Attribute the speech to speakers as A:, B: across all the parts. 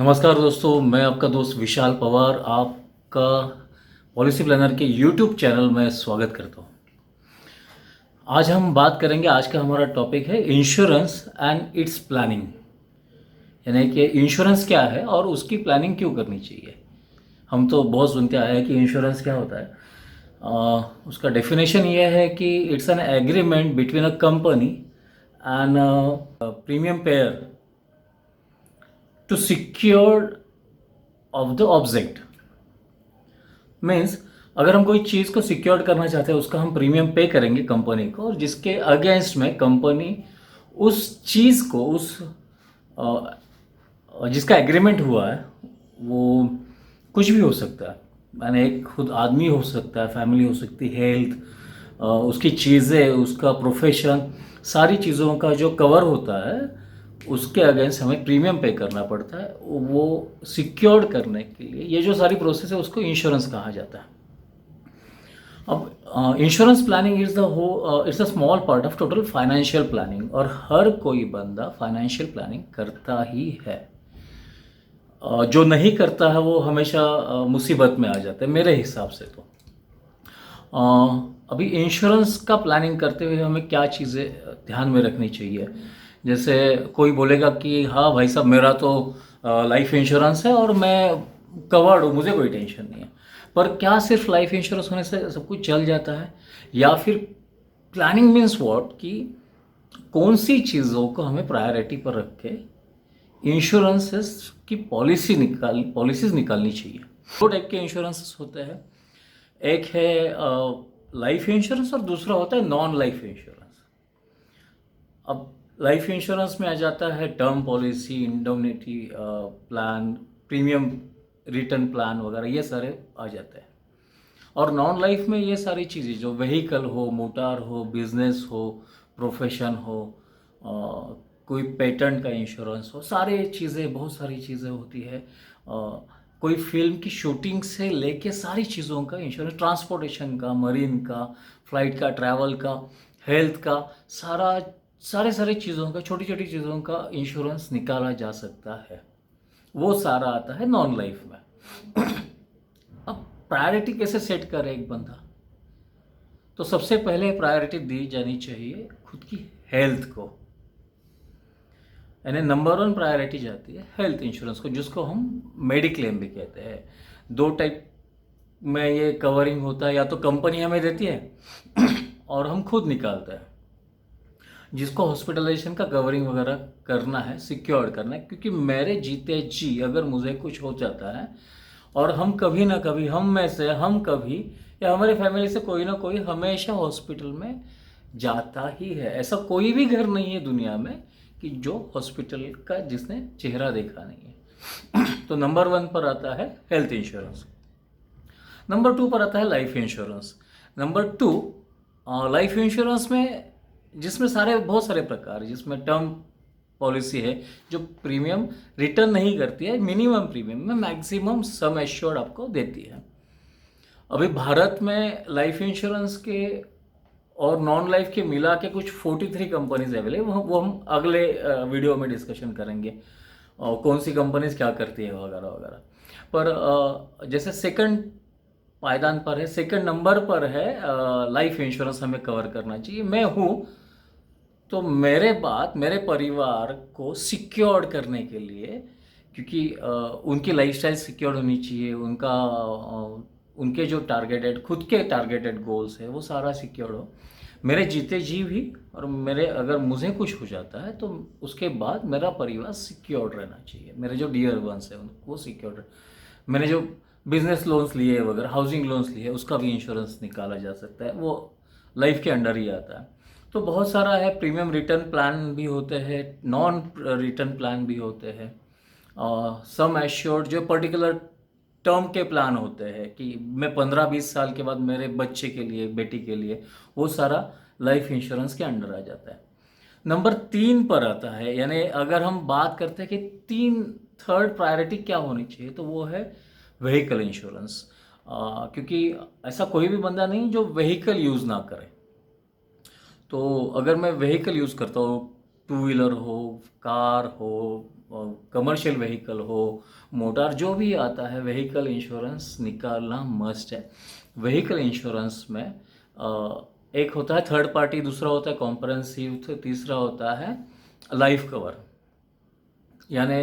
A: नमस्कार दोस्तों, मैं आपका दोस्त विशाल पवार आपका पॉलिसी प्लानर के यूट्यूब चैनल में स्वागत करता हूँ। आज हम बात करेंगे, आज का हमारा टॉपिक है इंश्योरेंस एंड इट्स प्लानिंग। यानी कि इंश्योरेंस क्या है और उसकी प्लानिंग क्यों करनी चाहिए। हम तो बहुत सुनते आए हैं कि इंश्योरेंस क्या होता है। उसका डेफिनेशन ये है कि it's an agreement between a company and premium payer to secure of the object. Means अगर हम कोई चीज़ को सिक्योर करना चाहते हैं, उसका हम प्रीमियम पे करेंगे कंपनी को, और जिसके अगेंस्ट में कंपनी उस चीज़ को जिसका एग्रीमेंट हुआ है वो कुछ भी हो सकता है। मैंने एक खुद आदमी हो सकता है, फैमिली हो सकती है, हेल्थ, उसकी चीज़ें, उसका प्रोफेशन, सारी चीज़ों का जो कवर होता है उसके अगेंस्ट हमें प्रीमियम पे करना पड़ता है। वो सिक्योर्ड करने के लिए ये जो सारी प्रोसेस है उसको इंश्योरेंस कहा जाता है। अब insurance planning it's a small part of total financial planning, और हर कोई बंदा फाइनेंशियल प्लानिंग करता ही है। जो नहीं करता है वो हमेशा मुसीबत में आ जाता है मेरे हिसाब से। तो अभी इंश्योरेंस का प्लानिंग करते हुए हमें क्या चीज़ें ध्यान में रखनी चाहिए। जैसे कोई बोलेगा कि हाँ भाई साहब, मेरा तो लाइफ इंश्योरेंस है और मैं कवर्ड हूँ, मुझे कोई टेंशन नहीं है। पर क्या सिर्फ लाइफ इंश्योरेंस होने से सब कुछ चल जाता है? या फिर प्लानिंग मीन्स व्हाट, कि कौन सी चीज़ों को हमें प्रायोरिटी पर रख के इंश्योरेंसेस की पॉलिसीज निकालनी चाहिए। दो टाइप के इंश्योरेंसेस होते हैं। एक है लाइफ इंश्योरेंस और दूसरा होता है नॉन लाइफ इंश्योरेंस। अब लाइफ इंश्योरेंस में आ जाता है term policy, indemnity plan, premium return plan वगैरह, ये सारे आ जाते हैं। और नॉन लाइफ में ये सारी चीज़ें जो व्हीकल हो, मोटार हो, बिजनेस हो, प्रोफेशन हो, कोई पेटेंट का इंश्योरेंस हो, सारे चीज़ें, बहुत सारी चीज़ें होती है। कोई फिल्म की शूटिंग से लेके सारी चीज़ों का इंश्योरेंस, ट्रांसपोर्टेशन का, मरीन का, फ्लाइट का, ट्रैवल का, हेल्थ का, सारे चीज़ों का, छोटी छोटी चीज़ों का इंश्योरेंस निकाला जा सकता है। वो सारा आता है नॉन लाइफ में। अब प्रायोरिटी कैसे सेट करे एक बंदा? तो सबसे पहले प्रायोरिटी दी जानी चाहिए खुद की हेल्थ को। यानी नंबर वन प्रायोरिटी जाती है हेल्थ इंश्योरेंस को, जिसको हम मेडिक्लेम भी कहते हैं। दो टाइप में ये कवरिंग होता है, या तो कंपनी हमें देती है और हम खुद निकालते हैं। जिसको हॉस्पिटलाइजेशन का कवरिंग वगैरह करना है, सिक्योर करना है, क्योंकि मेरे जीते जी अगर मुझे कुछ हो जाता है, और हम कभी ना कभी, हम में से हम कभी, या हमारे फैमिली से कोई ना कोई हमेशा हॉस्पिटल में जाता ही है। ऐसा कोई भी घर नहीं है दुनिया में कि जो हॉस्पिटल का जिसने चेहरा देखा नहीं है। तो नंबर वन पर आता है हेल्थ इंश्योरेंस। नंबर टू पर आता है life insurance. Number two life insurance में, जिसमें बहुत सारे प्रकार, जिसमें टर्म पॉलिसी है जो प्रीमियम रिटर्न नहीं करती है, मिनिमम प्रीमियम में मैक्सिमम सम एश्योर्ड आपको देती है। अभी भारत में लाइफ इंश्योरेंस के और नॉन लाइफ के मिला के कुछ 43 कंपनीज अवेलेबल, वो हम अगले वीडियो में डिस्कशन करेंगे और कौन सी कंपनीज क्या करती है वगैरह वगैरह। पर जैसे सेकंड पायदान पर है, सेकंड नंबर पर है लाइफ इंश्योरेंस हमें कवर करना चाहिए। मैं हूँ तो मेरे परिवार को सिक्योर करने के लिए, क्योंकि उनकी लाइफस्टाइल सिक्योर होनी चाहिए, उनके जो टारगेटेड, खुद के टारगेटेड गोल्स है वो सारा सिक्योर हो मेरे जीते जी भी। और मेरे, अगर मुझे कुछ हो जाता है तो उसके बाद मेरा परिवार सिक्योर रहना चाहिए, मेरे जो डियर वंस है वो सिक्योर। मैंने जो बिजनेस लोन्स लिए वगैरह, हाउसिंग लोन्स लिए, उसका भी इंश्योरेंस निकाला जा सकता है, वो लाइफ के अंडर ही आता है। तो बहुत सारा है, प्रीमियम रिटर्न प्लान भी होते हैं, नॉन रिटर्न प्लान भी होते हैं, सम एश्योर्ड जो पर्टिकुलर टर्म के प्लान होते हैं कि मैं 15-20 साल के बाद मेरे बच्चे के लिए, बेटी के लिए, वो सारा लाइफ इंश्योरेंस के अंडर आ जाता है। नंबर 3 पर आता है, यानी अगर हम बात करते हैं कि थर्ड प्रायोरिटी क्या होनी चाहिए, तो वो है व्हीकल इंश्योरेंस। क्योंकि ऐसा कोई भी बंदा नहीं जो व्हीकल यूज़ ना करे। तो अगर मैं व्हीकल यूज़ करता हूँ, टू व्हीलर हो, कार हो, कमर्शियल व्हीकल हो, मोटर, जो भी आता है व्हीकल इंश्योरेंस निकालना मस्ट है। व्हीकल इंश्योरेंस में एक होता है थर्ड पार्टी, दूसरा होता है कॉम्प्रहेंसिव, तीसरा होता है लाइफ कवर। यानी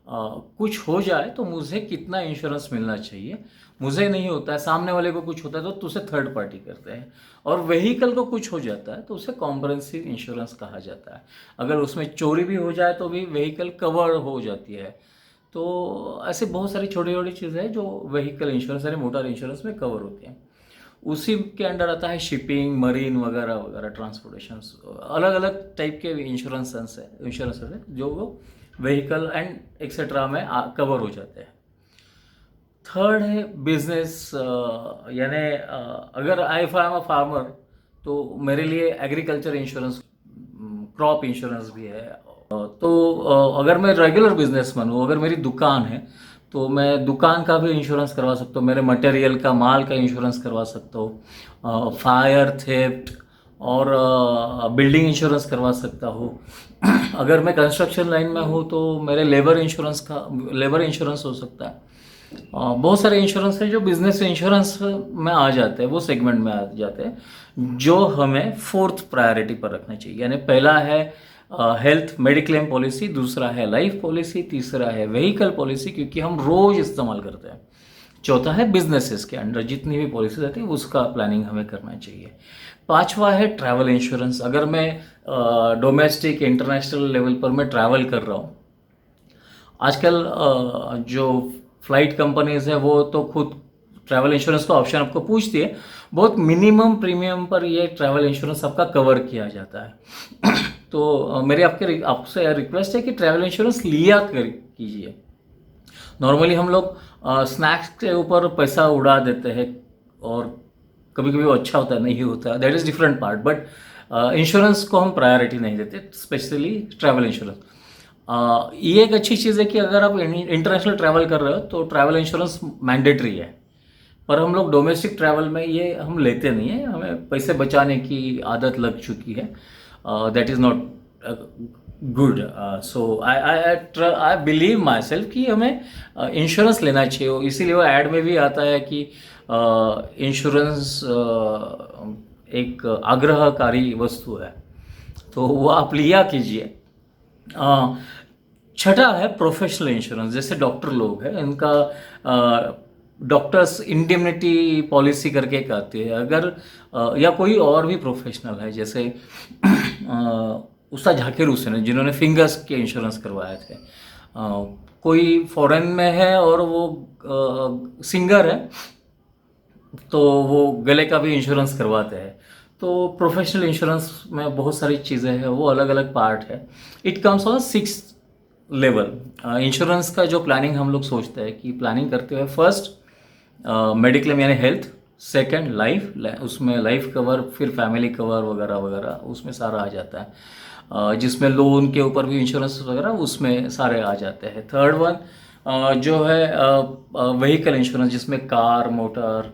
A: कुछ हो जाए तो मुझे कितना इंश्योरेंस मिलना चाहिए, मुझे नहीं होता है, सामने वाले को कुछ होता है तो उसे थर्ड पार्टी करते हैं। और व्हीकल को कुछ हो जाता है तो उसे कॉम्प्रहेंसिव इंश्योरेंस कहा जाता है। अगर उसमें चोरी भी हो जाए तो भी व्हीकल कवर हो जाती है। तो ऐसे बहुत सारी छोटी छोटी चीज़ें हैं जो व्हीकल इंश्योरेंस यानी मोटर इंश्योरेंस में कवर होती हैं। उसी के अंडर आता है शिपिंग, मरीन वगैरह वगैरह, ट्रांसपोर्टेशन, अलग अलग टाइप के इंश्योरेंस है जो वो व्हीकल एंड एक्सेट्रा में कवर हो जाते हैं। थर्ड है बिजनेस, यानी अगर आई एम अ फार्मर तो मेरे लिए एग्रीकल्चर इंश्योरेंस, क्रॉप इंश्योरेंस भी है। तो अगर मैं रेगुलर बिजनेसमैन हूँ, अगर मेरी दुकान है तो मैं दुकान का भी इंश्योरेंस करवा सकता हूँ, मेरे मटेरियल का, माल का इंश्योरेंस करवा सकता हूँ, फायर, थेफ्ट और बिल्डिंग इंश्योरेंस करवा सकता हूँ। अगर मैं कंस्ट्रक्शन लाइन में हूँ तो मेरे लेबर इंश्योरेंस हो सकता है। बहुत सारे इंश्योरेंस हैं जो बिजनेस इंश्योरेंस में आ जाते हैं, वो सेगमेंट में आ जाते हैं, जो हमें फोर्थ प्रायोरिटी पर रखना चाहिए। यानी पहला है हेल्थ मेडिक्लेम पॉलिसी, दूसरा है लाइफ पॉलिसी, तीसरा है व्हीकल पॉलिसी क्योंकि हम रोज इस्तेमाल करते हैं, चौथा है बिजनेसेस के अंडर जितनी भी पॉलिसीज आती है उसका प्लानिंग हमें करना चाहिए। पांचवा है ट्रैवल इंश्योरेंस। अगर मैं डोमेस्टिक इंटरनेशनल लेवल पर मैं ट्रैवल कर रहा हूँ, आजकल जो फ्लाइट कंपनीज है वो तो खुद ट्रैवल इंश्योरेंस का ऑप्शन आपको पूछती है, बहुत मिनिमम प्रीमियम पर ये ट्रैवल इंश्योरेंस आपका कवर किया जाता है। तो मेरी आपसे रिक्वेस्ट है कि ट्रैवल इंश्योरेंस लिया कीजिए। नॉर्मली हम लोग स्नैक्स के ऊपर पैसा उड़ा देते हैं और कभी कभी वो अच्छा होता है, नहीं होता, that is different part, but insurance को हम प्रायोरिटी नहीं देते, स्पेशली ट्रैवल इंश्योरेंस। ये एक अच्छी चीज़ है कि अगर आप इंटरनेशनल ट्रैवल कर रहे हो तो ट्रैवल इंश्योरेंस मैंडेटरी है, पर हम लोग डोमेस्टिक ट्रैवल में ये हम लेते नहीं है, हमें पैसे बचाने की आदत लग चुकी है। That is not good. So I believe my self कि हमें इंश्योरेंस लेना चाहिए। इसीलिए वो ऐड में भी आता है कि इंश्योरेंस एक आग्रहकारी वस्तु है, तो वो आप लिया कीजिए। छठा है प्रोफेशनल इंश्योरेंस। जैसे डॉक्टर लोग हैं, इनका डॉक्टर्स इंडेमनिटी पॉलिसी करके एक आती है। अगर या कोई और भी प्रोफेशनल है, जैसे उस्ताद झाकिर हुसैन है जिन्होंने फिंगर्स के इंश्योरेंस करवाए थे, कोई फॉरेन में है और वो सिंगर है तो वो गले का भी इंश्योरेंस करवाते हैं। तो प्रोफेशनल इंश्योरेंस में बहुत सारी चीज़ें हैं, वो अलग अलग पार्ट है। It comes on 6th level. Insurance का जो प्लानिंग हम लोग सोचते हैं कि प्लानिंग करते हुए फर्स्ट मेडिक्लेम यानी हेल्थ, सेकंड लाइफ, उसमें लाइफ कवर, फिर फैमिली कवर वगैरह वगैरह उसमें सारा आ जाता है, जिसमें लोन के ऊपर भी इंश्योरेंस वगैरह उसमें सारे आ जाते हैं। थर्ड वन जो है व्हीकल इंश्योरेंस, जिसमें कार, मोटर,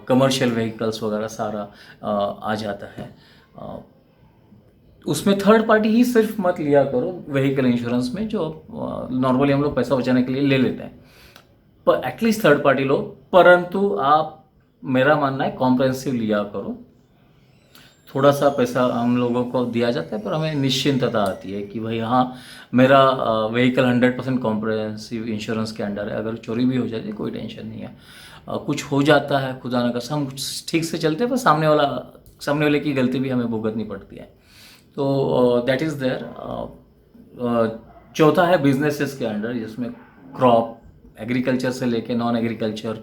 A: कमर्शियल व्हीकल्स वगैरह सारा आ जाता है। उसमें थर्ड पार्टी ही सिर्फ मत लिया करो व्हीकल इंश्योरेंस में, जो नॉर्मली हम लोग पैसा बचाने के लिए ले लेते हैं, पर एटलीस्ट थर्ड पार्टी लो। परंतु आप, मेरा मानना है, कॉम्प्रहेंसिव लिया करो। थोड़ा सा पैसा हम लोगों को दिया जाता है पर हमें निश्चिंतता आती है कि भाई हाँ, मेरा व्हीकल 100% कॉम्प्रहेंसिव इंश्योरेंस के अंडर है, अगर चोरी भी हो जाती है कोई टेंशन नहीं है। कुछ हो जाता है, खुदा न खास्ता, हम ठीक से चलते हैं पर सामने वाले की गलती भी हमें भुगतनी पड़ती है। तो दैट इज़ देयर। चौथा है बिजनेसेस के अंडर, जिसमें क्रॉप, एग्रीकल्चर से लेके non agriculture,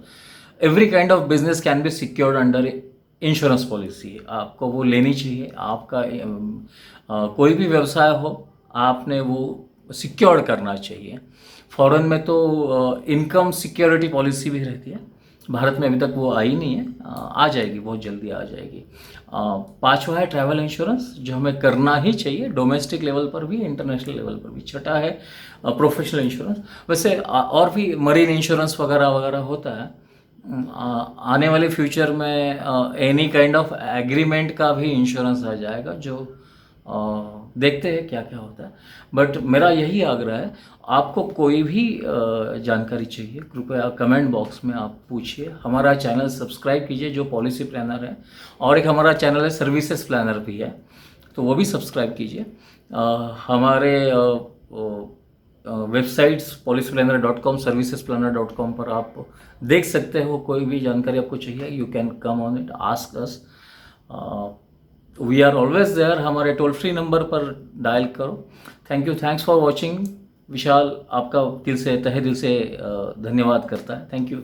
A: every kind of business can be secured under insurance policy. आपको वो लेनी चाहिए। आपका कोई भी व्यवसाय हो, आपने वो सिक्योर करना चाहिए। फॉरेन में तो इनकम सिक्योरिटी पॉलिसी भी रहती है, भारत में अभी तक वो आई नहीं है, आ जाएगी, बहुत जल्दी आ जाएगी। पांचवा है ट्रैवल इंश्योरेंस, जो हमें करना ही चाहिए, डोमेस्टिक लेवल पर भी, इंटरनेशनल लेवल पर भी। छठा है प्रोफेशनल इंश्योरेंस। वैसे और भी मरीन इंश्योरेंस वगैरह वगैरह होता है। आने वाले फ्यूचर में एनी काइंड ऑफ एग्रीमेंट का भी इंश्योरेंस आ जाएगा, जो देखते हैं क्या क्या होता है। बट मेरा यही आग्रह है, आपको कोई भी जानकारी चाहिए कृपया कमेंट बॉक्स में आप पूछिए। हमारा चैनल सब्सक्राइब कीजिए जो पॉलिसी प्लानर है, और एक हमारा चैनल है सर्विसेज प्लानर भी है, तो वो भी सब्सक्राइब कीजिए। हमारे वेबसाइट्स policyplanner.com servicesplanner.com पर आप देख सकते हो, कोई भी जानकारी आपको चाहिए you can come on it, ask us, we are always there. हमारे टोल फ्री नंबर पर डायल करो। Thank you, thanks for watching. Vishal आपका दिल से, तहे दिल से धन्यवाद करता है। Thank you.